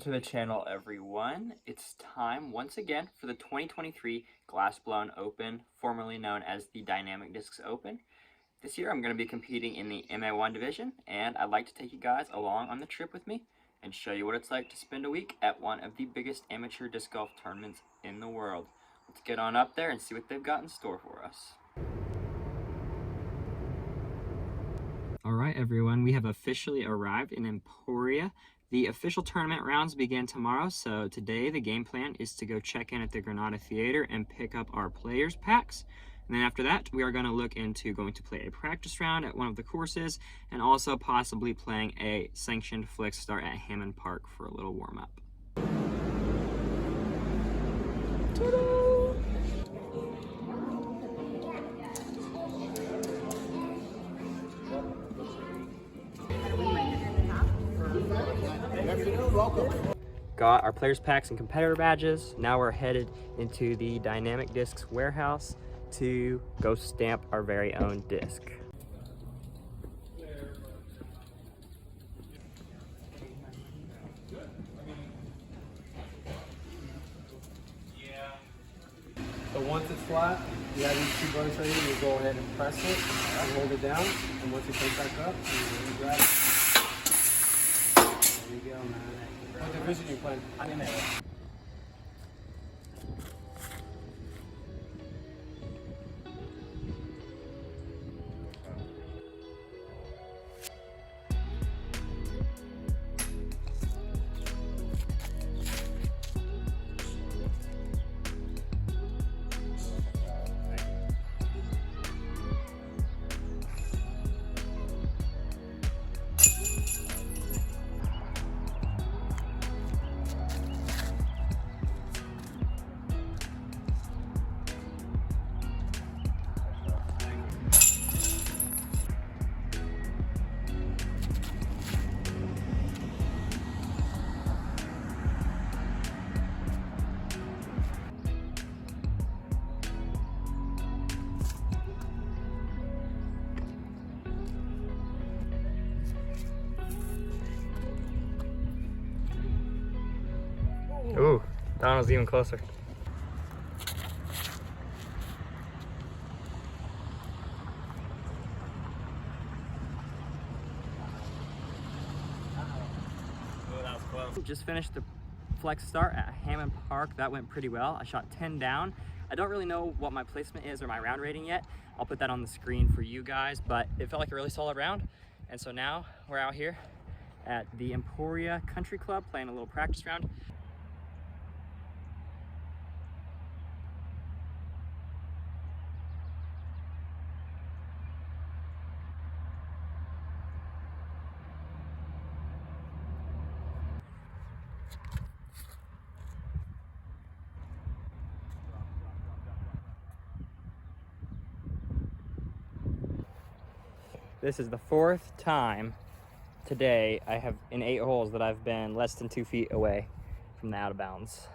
to the channel, everyone. It's time once again for the 2023 Glassblown Open, formerly known as the Dynamic Discs Open. This year I'm going to be competing in the MA1 division, and I'd like to take you guys along on the trip with me and show you what it's like to spend a week at one of the biggest amateur disc golf tournaments in the world. Let's get on up there and see what they've got in store for us. Alright everyone, we have officially arrived in Emporia. The official tournament rounds begin tomorrow, so today the game plan is to go check in at the Granada Theater and pick up our players packs. And then after that, we are going to look into going to play a practice round at one of the courses and also possibly playing a sanctioned flex start at Hammond Park for a little warm-up. Got our players packs and competitor badges. Now we're headed into the Dynamic Discs warehouse to go stamp our very own disc. So once it's flat, you have these two buttons right here, you go ahead and press it and hold it down, and once it comes back up, you grab it. There you go, man. What division are you playing? I'm in there. Ooh, that one was even closer. Oh, that was close. Just finished the flex start at Hammond Park. That went pretty well. I shot 10 down. I don't really know what my placement is or my round rating yet. I'll put that on the screen for you guys, but it felt like a really solid round. And so now we're out here at the Emporia Country Club playing a little practice round. This is the fourth time today I have in 8 holes that I've been less than 2 feet away from the out of bounds.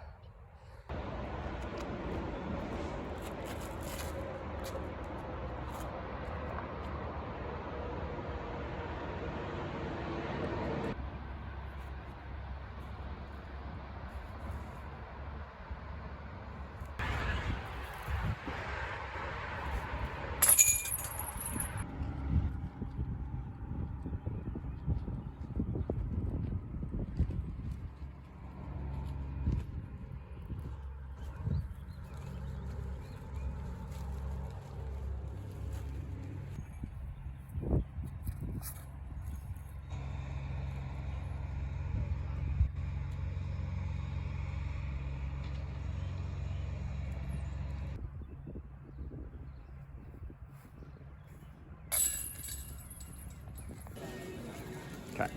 Okay.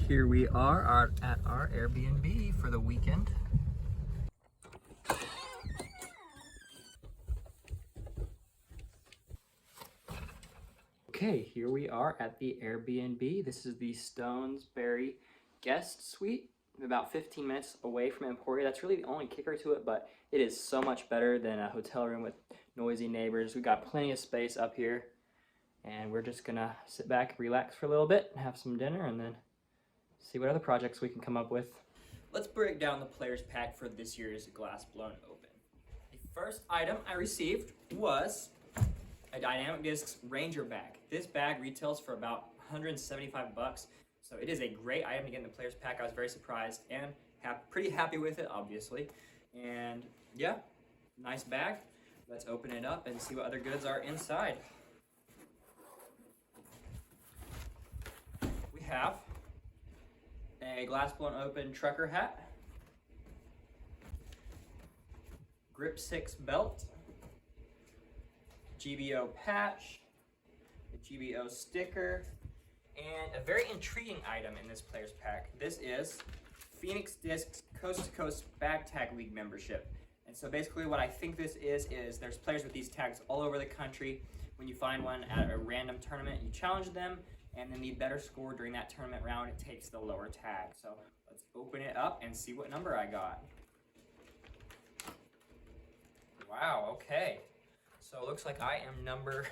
Here we are at our Airbnb for the weekend. Okay, here we are at the Airbnb. This is the Stonesbury guest suite. About 15 minutes away from Emporia. That's really the only kicker to it, but it is so much better than a hotel room with noisy neighbors. We've got plenty of space up here. and we're just gonna sit back, relax for a little bit, have some dinner, and then see what other projects we can come up with. Let's break down the players pack for this year's Glass Blown Open. The first item I received was a Dynamic Discs Ranger bag. This bag retails for about 175 bucks, so it is a great item to get in the players pack. I was very surprised and pretty happy with it, obviously. And yeah, nice bag. Let's open it up and see what other goods are inside. We have a Glass Blown Open trucker hat, Grip 6 belt, GBO patch, a GBO sticker, and a very intriguing item in this players pack. This is Phoenix Discs Coast to Coast Bag Tag League membership. And so basically what I think this is there's players with these tags all over the country. When you find one at a random tournament, you challenge them, and then the better score during that tournament round, it takes the lower tag. So let's open it up and see what number I got. Wow, okay. So it looks like I am number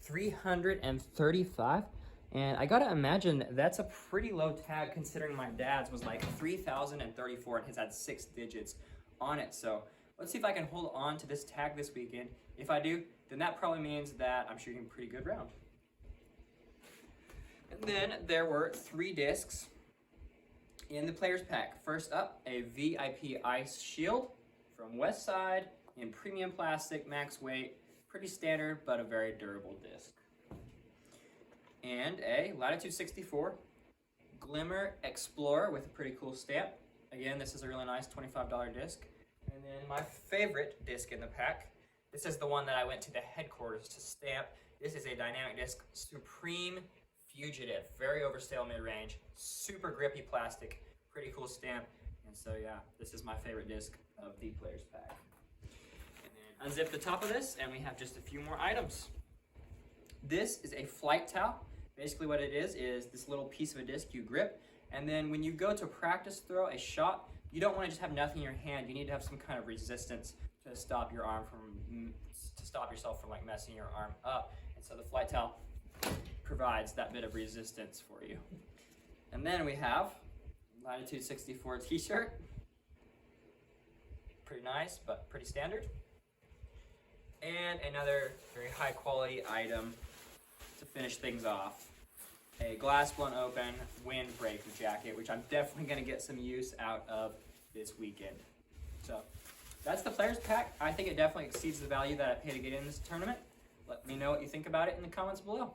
335. And I gotta imagine that's a pretty low tag considering my dad's was like 3,034 and his had 6 digits on it. So let's see if I can hold on to this tag this weekend. If I do, then that probably means that I'm shooting a pretty good round. And then there were 3 discs in the players pack. First up, a VIP Ice Shield from Westside in premium plastic, max weight, pretty standard, but a very durable disc. And a Latitude 64 Glimmer Explorer with a pretty cool stamp. Again, this is a really nice $25 disc. And then my favorite disc in the pack, this is the one that I went to the headquarters to stamp. This is a Dynamic Disc Supreme Fugitive, very overstale mid-range, super grippy plastic, pretty cool stamp. And so yeah, this is my favorite disc of the players pack. And then unzip the top of this, and we have just a few more items. This is a flight towel. Basically what it is this little piece of a disc you grip, and then when you go to practice throw a shot, you don't want to just have nothing in your hand. You need to have some kind of resistance to stop your arm to stop yourself from like messing your arm up. And so the flight towel provides that bit of resistance for you. And then we have Latitude 64 t-shirt. Pretty nice, but pretty standard. And another very high quality item to finish things off. A Glass Blown Open windbreaker jacket, which I'm definitely going to get some use out of this weekend. So that's the players pack. I think it definitely exceeds the value that I paid to get in this tournament. Let me know what you think about it in the comments below.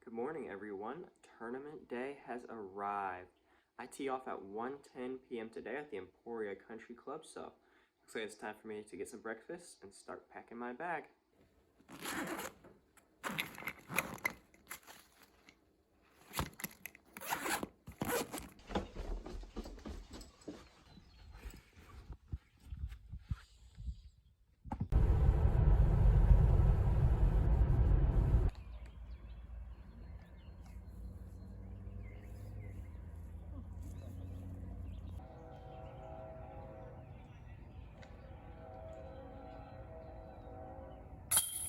Good morning, everyone. Tournament day has arrived. I tee off at 1:10 p.m. today at the Emporia Country Club, so looks like it's time for me to get some breakfast and start packing my bag.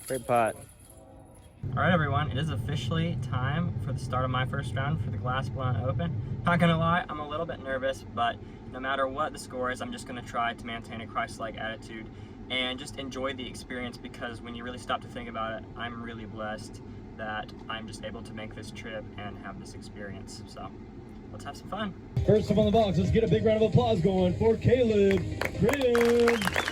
Great putt. All right, everyone, it is officially time for the start of my first round for the Glass Blown Open. Not gonna lie, I'm a little bit nervous, but no matter what the score is, I'm just gonna try to maintain a Christ-like attitude and just enjoy the experience, because when you really stop to think about it, I'm really blessed that I'm just able to make this trip and have this experience. So let's have some fun. First up on the box, let's get a big round of applause going for Caleb Cribbs.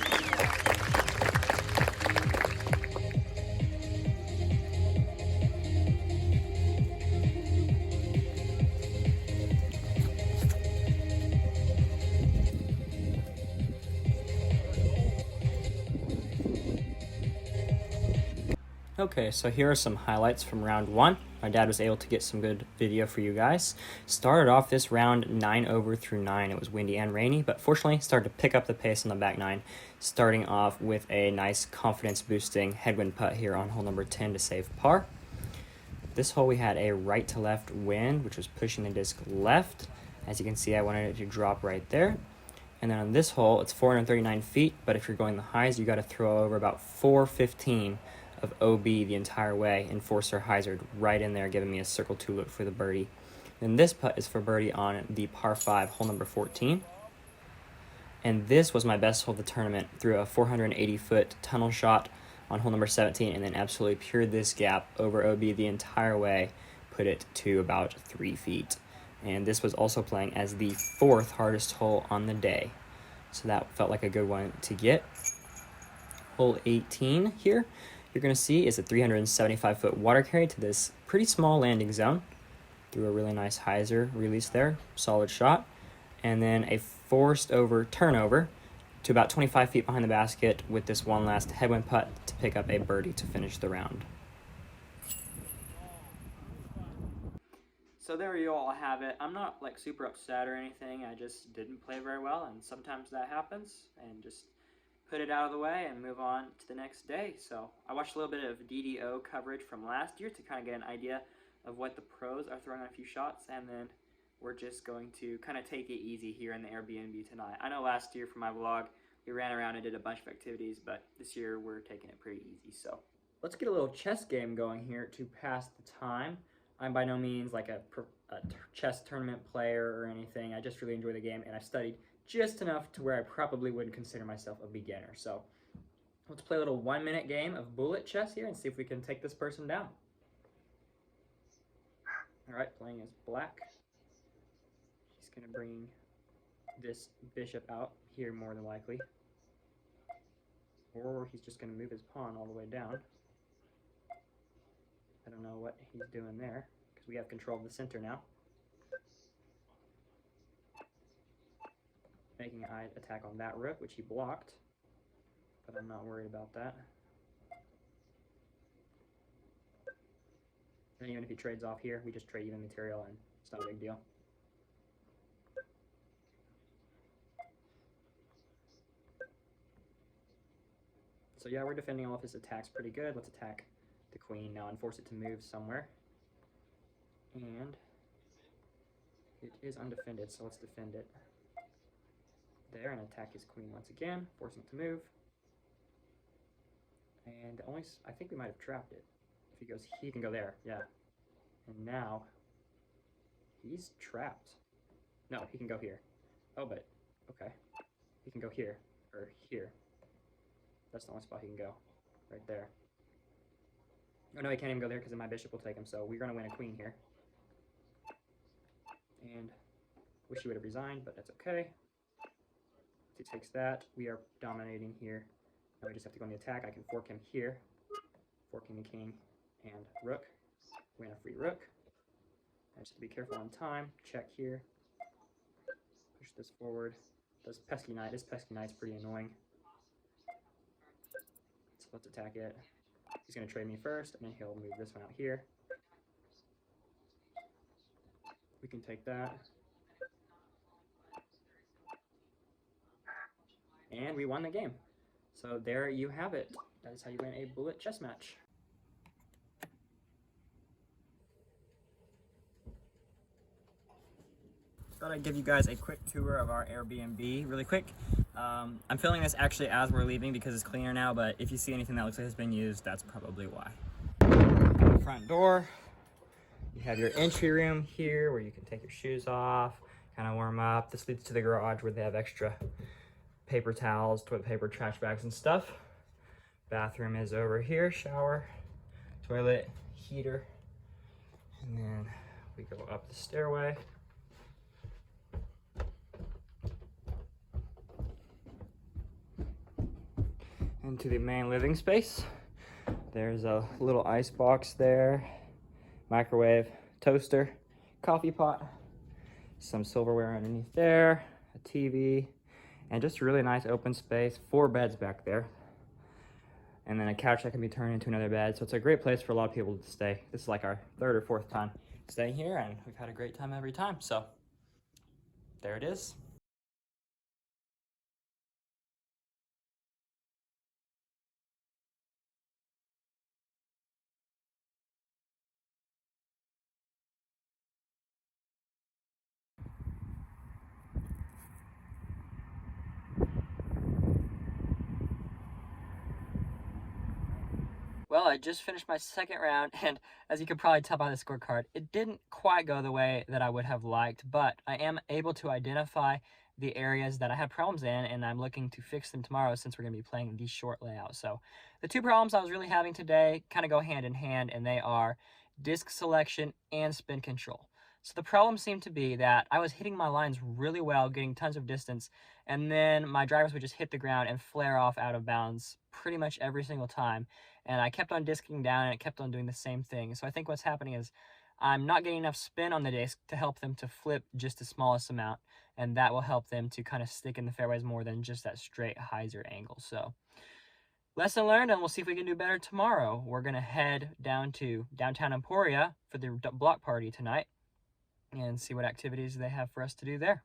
Okay, so here are some highlights from round 1. My dad was able to get some good video for you guys. Started off this round 9 over through 9. It was windy and rainy, but fortunately started to pick up the pace on the back 9, starting off with a nice confidence boosting headwind putt here on hole number 10 to save par. This hole we had a right to left wind, which was pushing the disc left, As you can see, I wanted it to drop right there. And then on this hole, it's 439 feet, but if you're going the highs, you got to throw over about 415 of OB the entire way and force her hyzer right in there, giving me a circle 2 look for the birdie. Then this putt is for birdie on the par 5, hole number 14. And this was my best hole of the tournament, through a 480-foot tunnel shot on hole number 17, and then absolutely pured this gap over OB the entire way, put it to about 3 feet. And this was also playing as the 4th hardest hole on the day. So that felt like a good one to get. Hole 18 here, you're going to see is a 375-foot water carry to this pretty small landing zone. Threw a really nice hyzer release there, solid shot. And then a forced over turnover to about 25 feet behind the basket with this one last headwind putt to pick up a birdie to finish the round. So there you all have it. I'm not like super upset or anything. I just didn't play very well, and sometimes that happens, and just put it out of the way and move on to the next day. So I watched a little bit of DDO coverage from last year to kind of get an idea of what the pros are throwing on a few shots, and then we're just going to kind of take it easy here in the Airbnb tonight. I know last year for my vlog, we ran around and did a bunch of activities, but this year we're taking it pretty easy. So let's get a little chess game going here to pass the time. I'm by no means like a chess tournament player or anything. I just really enjoy the game, and I've studied just enough to where I probably wouldn't consider myself a beginner. So let's play a little 1-minute game of bullet chess here and see if we can take this person down. All right, playing as black. He's going to bring this bishop out here more than likely. Or he's just going to move his pawn all the way down. I don't know what he's doing there, because we have control of the center now. Making an attack on that rook, which he blocked, but I'm not worried about that. And even if he trades off here, we just trade even material, and it's not a big deal. So yeah, we're defending all of his attacks pretty good. Let's attack the queen now and force it to move somewhere. And it is undefended, so let's defend it there and attack his queen once again, forcing it to move. And I think we might have trapped it. If he goes, he can go there, yeah. And now he's trapped. No, he can go here. Oh, but okay. He can go here, or here. That's the only spot he can go, right there. Oh no, he can't even go there because then my bishop will take him, so we're going to win a queen here. And wish he would have resigned, but that's okay. If he takes that, we are dominating here. Now we just have to go on the attack. I can fork him here, forking the king and rook. Win a free rook. I just have to be careful on time. Check here. Push this forward. This pesky knight. This pesky knight's pretty annoying. So let's attack it. He's going to trade me first, and then he'll move this one out here. We can take that. And we won the game. So there you have it. That is how you win a bullet chess match. Thought I'd give you guys a quick tour of our Airbnb really quick. I'm filming this actually as we're leaving because it's cleaner now, but if you see anything that looks like it's been used, that's probably why. Front door. You have your entry room here where you can take your shoes off, kind of warm up. This leads to the garage where they have extra paper towels, toilet paper, trash bags, and stuff. Bathroom is over here, shower, toilet, heater, and then we go up the stairway. Into the main living space. There's a little ice box there, microwave, toaster, coffee pot, some silverware underneath there, a TV, and just a really nice open space, 4 beds back there. And then a couch that can be turned into another bed. So it's a great place for a lot of people to stay. This is like our 3rd or 4th time staying here, and we've had a great time every time. So there it is. Well, I just finished my second round, and as you can probably tell by the scorecard, it didn't quite go the way that I would have liked, but I am able to identify the areas that I had problems in, and I'm looking to fix them tomorrow since we're going to be playing the short layout. So the two problems I was really having today kind of go hand in hand, and they are disc selection and spin control. So the problem seemed to be that I was hitting my lines really well, getting tons of distance, and then my drivers would just hit the ground and flare off out of bounds pretty much every single time. And I kept on disking down, and it kept on doing the same thing. So I think what's happening is I'm not getting enough spin on the disc to help them to flip just the smallest amount, and that will help them to kind of stick in the fairways more than just that straight hyzer angle. So lesson learned, and we'll see if we can do better tomorrow. We're going to head down to downtown Emporia for the block party tonight and see what activities they have for us to do there.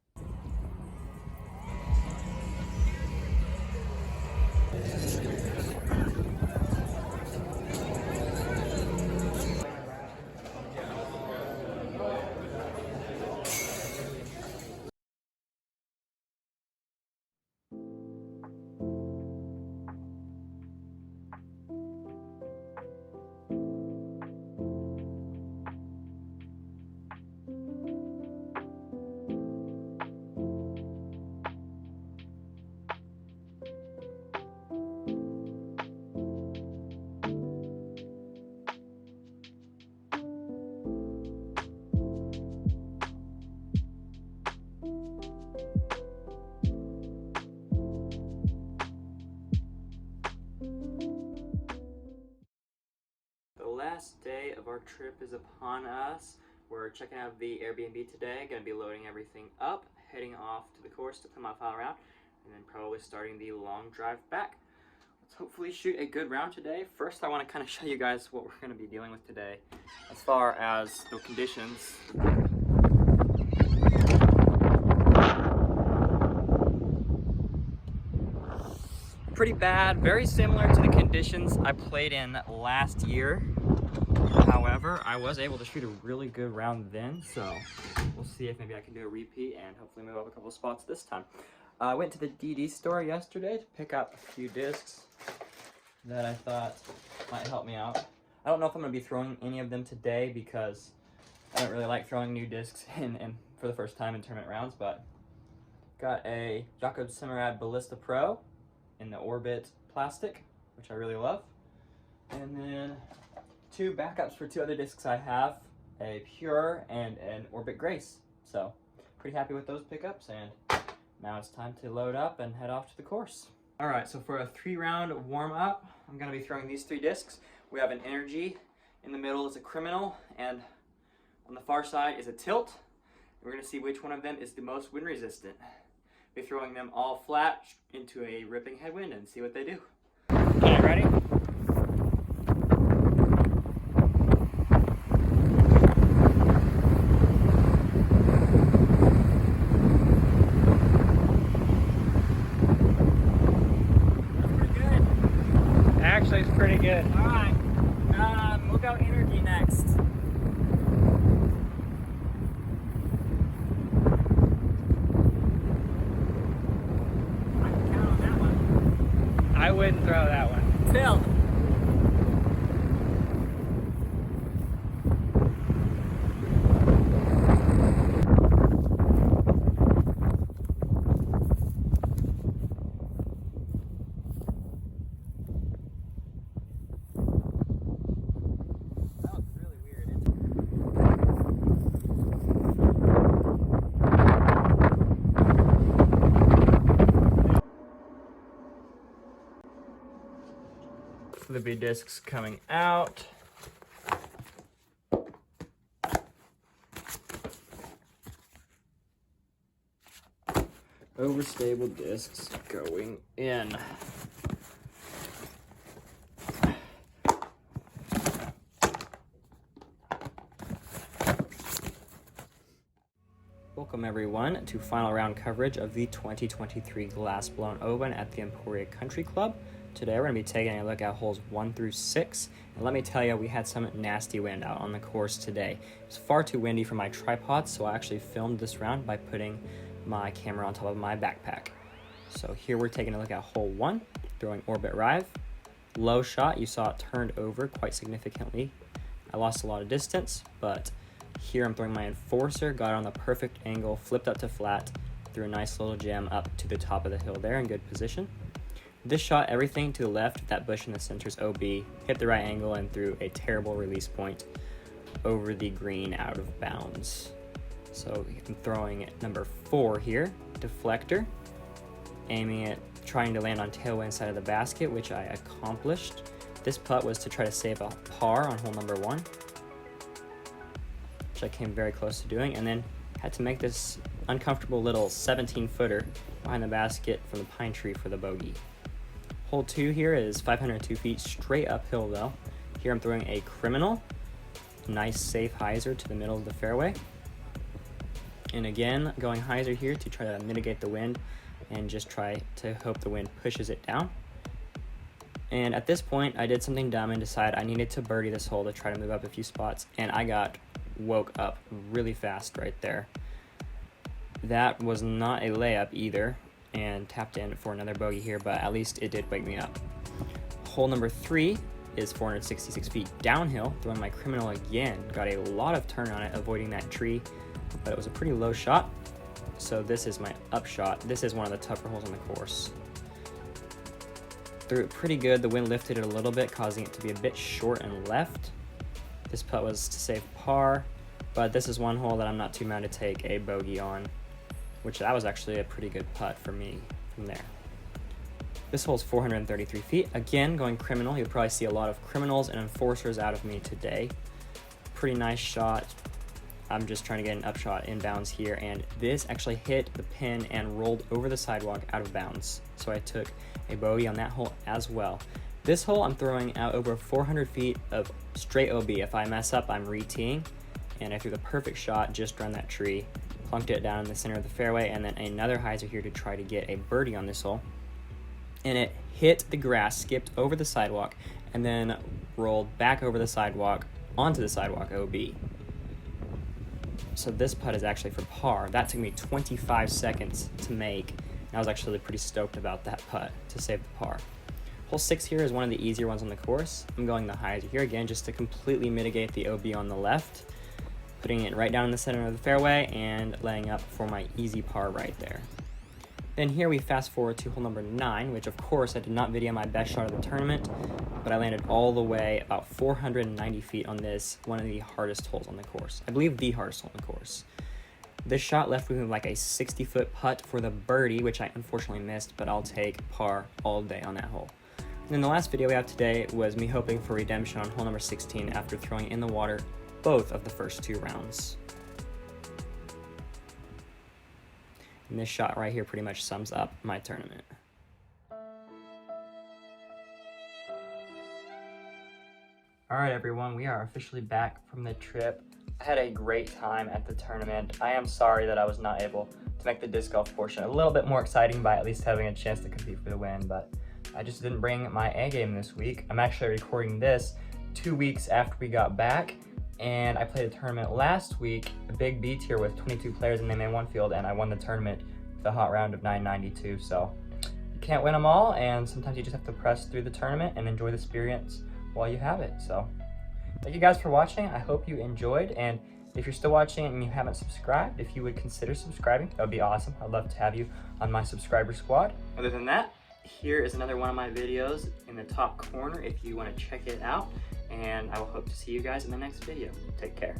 The last day of our trip is upon us. We're checking out the Airbnb today, going to be loading everything up, heading off to the course to play my final round, and then probably starting the long drive back. Let's hopefully shoot a good round today. First, I want to kind of show you guys what we're going to be dealing with today as far as the conditions. Pretty bad, very similar to the conditions I played in last year. However, I was able to shoot a really good round then, so we'll see if maybe I can do a repeat and hopefully move up a couple spots this time. I went to the DD store yesterday to pick up a few discs that I thought might help me out. I don't know if I'm going to be throwing any of them today because I don't really like throwing new discs in for the first time in tournament rounds, but got a Jakob Simmerad Ballista Pro in the Orbit plastic, which I really love. And then two backups for two other discs I have, a Pure and an Orbit Grace. So pretty happy with those pickups, and now it's time to load up and head off to the course. All right, so for a 3-round warm-up, I'm gonna be throwing these 3 discs. We have an Energy, in the middle is a Criminal, and on the far side is a Tilt. We're gonna see which one of them is the most wind resistant. Be throwing them all flat into a ripping headwind and see what they do. Okay, ready? Actually, it's pretty good. All right, we'll go Energy next. I wouldn't throw that one. Tilt. That was really weird. Flippy discs coming out. Overstable discs going in. Welcome everyone to final round coverage of the 2023 Glass Blown Open at the Emporia Country Club. Today we're going to be taking a look at holes 1 through 6, and let me tell you, we had some nasty wind out on the course today. It was far too windy for my tripod, so I actually filmed this round by putting my camera on top of my backpack. So here we're taking a look at hole 1, throwing Orbit Rive, low shot. You saw it turned over quite significantly. I lost a lot of distance, but here I'm throwing my enforcer, got it on the perfect angle, flipped up to flat, threw a nice little gem up to the top of the hill there in good position. This shot, everything to the left, that bush in the center is OB, hit the right angle and threw a terrible release point over the green out of bounds. So I'm throwing number 4 here, deflector, aiming it, trying to land on tailwind side of the basket, which I accomplished. This putt was to try to save a par on hole number 1, which I came very close to doing, and then had to make this uncomfortable little 17-footer behind the basket from the pine tree for the bogey. Hole 2 here is 502 feet straight uphill though. Here I'm throwing a criminal, nice safe hyzer to the middle of the fairway. And again, going hyzer here to try to mitigate the wind and just try to hope the wind pushes it down. And at this point, I did something dumb and decided I needed to birdie this hole to try to move up a few spots, and I got woke up really fast right there. That was not a layup either, and tapped in for another bogey here, but at least it did wake me up. Hole number 3 is 466 feet downhill, throwing my criminal again. Got a lot of turn on it, avoiding that tree, but it was a pretty low shot. So this is my upshot. This is one of the tougher holes on the course. Threw it pretty good. The wind lifted it a little bit, causing it to be a bit short and left. This putt was to save par, but this is one hole that I'm not too mad to take a bogey on, which that was actually a pretty good putt for me from there. This hole's 433 feet. Again, going criminal. You'll probably see a lot of criminals and enforcers out of me today. Pretty nice shot. I'm just trying to get an upshot inbounds here, and this actually hit the pin and rolled over the sidewalk out of bounds. So I took a bogey on that hole as well. This hole I'm throwing out over 400 feet of straight OB. If I mess up, I'm re-teeing, and I threw the perfect shot just around that tree, plunked it down in the center of the fairway, and then another hyzer here to try to get a birdie on this hole. And it hit the grass, skipped over the sidewalk, and then rolled back over the sidewalk onto the sidewalk OB. So this putt is actually for par. That took me 25 seconds to make, and I was actually pretty stoked about that putt to save the par. Hole 6 here is one of the easier ones on the course. I'm going the hyzer here again just to completely mitigate the OB on the left, putting it right down in the center of the fairway and laying up for my easy par right there. Then here we fast forward to hole number 9, which of course I did not video my best shot of the tournament, but I landed all the way about 490 feet on this, one of the hardest holes on the course. I believe the hardest hole on the course. This shot left me with like a 60-foot putt for the birdie, which I unfortunately missed, but I'll take par all day on that hole. And then the last video we have today was me hoping for redemption on hole number 16 after throwing in the water both of the first 2 rounds. And this shot right here pretty much sums up my tournament. Alright everyone, we are officially back from the trip. I had a great time at the tournament. I am sorry that I was not able to make the disc golf portion a little bit more exciting by at least having a chance to compete for the win, but I just didn't bring my A game this week. I'm actually recording this 2 weeks after we got back, and I played a tournament last week, a big B tier with 22 players in the MA1 field, and I won the tournament with a hot round of 992. So you can't win them all, and sometimes you just have to press through the tournament and enjoy the experience while you have it. So thank you guys for watching. I hope you enjoyed, and if you're still watching and you haven't subscribed, if you would consider subscribing, that would be awesome. I'd love to have you on my subscriber squad. Other than that, here is another one of my videos in the top corner if you want to check it out, and I will hope to see you guys in the next video. Take care.